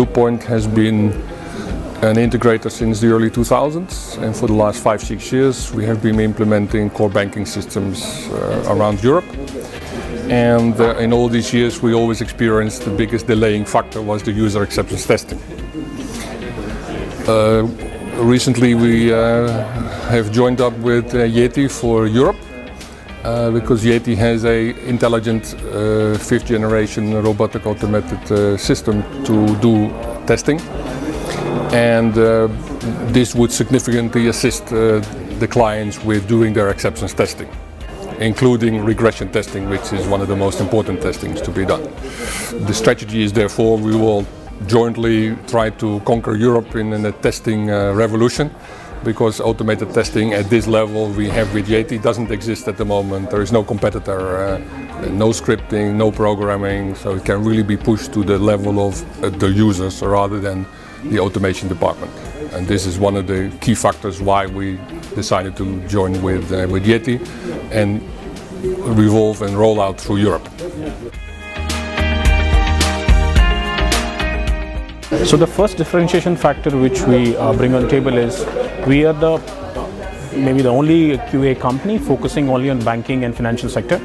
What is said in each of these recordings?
Bluepoint has been an integrator since the early 2000s, and for the last 5-6 years we have been implementing core banking systems around Europe. And in all these years we always experienced the biggest delaying factor was the user acceptance testing. Recently we have joined up with Yethi for Europe because Yethi has an intelligent 5th generation robotic automated system to do testing, and this would significantly assist the clients with doing their acceptance testing, including regression testing, which is one of the most important testings to be done. The strategy is therefore we will jointly try to conquer Europe in a testing revolution, because automated testing at this level we have with Yethi doesn't exist at the moment. There is no competitor, no scripting, no programming, so it can really be pushed to the level of the users rather than the automation department. And this is one of the key factors why we decided to join with Yethi and revolve and roll out through Europe. So the first differentiation factor which we bring on the table is we are maybe the only QA company focusing only on banking and financial sector.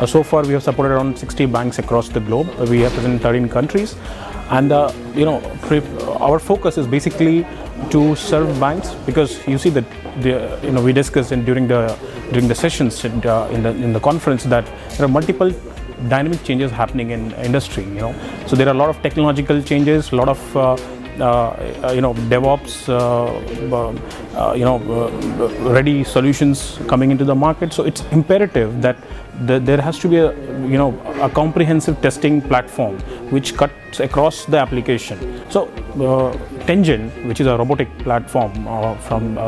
So far we have supported around 60 banks across the globe. We are present in 13 countries, and our focus is basically to serve banks, because you see that we discussed during the sessions in the conference that there are multiple dynamic changes happening in industry. So there are a lot of technological changes, a lot of DevOps ready solutions coming into the market. So it's imperative that there has to be a comprehensive testing platform which cuts across the application. So Tengen, which is a robotic platform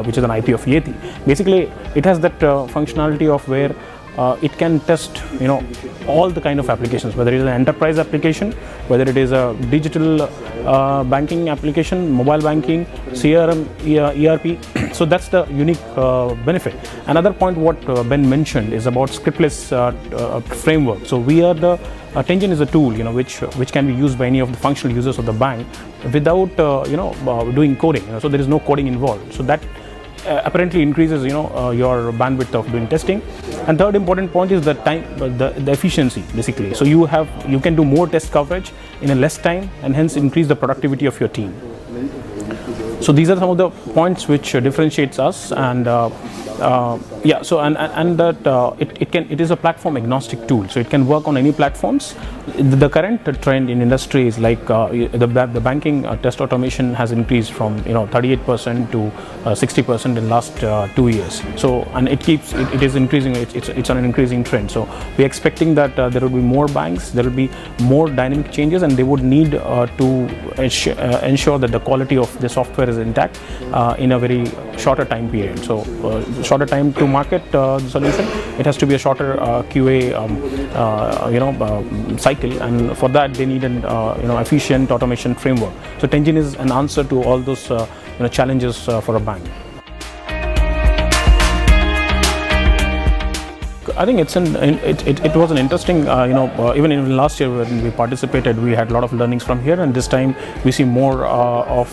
which is an IP of Yethi, basically it has that functionality of where it can test all the kind of applications, whether it is an enterprise application, whether it is a digital banking application, mobile banking, CRM, ERP. So that's the unique benefit. Another point what Ben mentioned is about scriptless framework. So we are Tengen is a tool which can be used by any of the functional users of the bank without doing coding. So there is no coding involved. So that apparently increases your bandwidth of doing testing. And third important point is the time, the efficiency basically. So you can do more test coverage in a less time, and hence increase the productivity of your team. So these are some of the points which differentiates us, and it is a platform agnostic tool, so it can work on any platforms. The current trend in industry is like the banking test automation has increased from 38% to 60% in last 2 years. So, and it is increasing. It's on an increasing trend. So we're expecting that there will be more banks, there will be more dynamic changes, and they would need to ensure that the quality of the software is intact in a very shorter time period. So shorter time to market the solution, it has to be a shorter QA cycle, and for that they need an efficient automation framework. So Tengen is an answer to all those challenges for a bank. I think it was an interesting, even in last year when we participated, we had a lot of learnings from here, and this time we see more of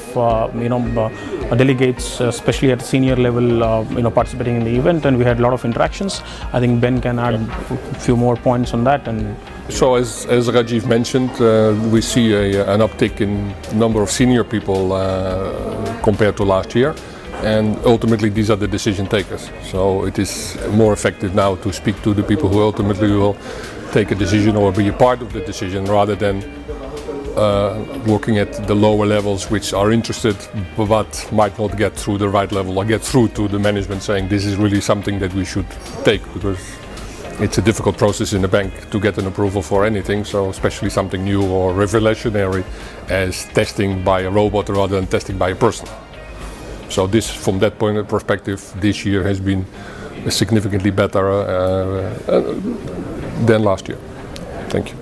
delegates, especially at senior level, participating in the event, and we had a lot of interactions. I think Ben can add a few more points on that. And so, as Rajeev mentioned, we see an uptick in number of senior people compared to last year. And ultimately these are the decision takers. So it is more effective now to speak to the people who ultimately will take a decision or be a part of the decision, rather than working at the lower levels which are interested but might not get through the right level or get through to the management saying this is really something that we should take, because it's a difficult process in the bank to get an approval for anything, so especially something new or revolutionary as testing by a robot rather than testing by a person. So this, from that point of perspective, this year has been significantly better than last year. Thank you.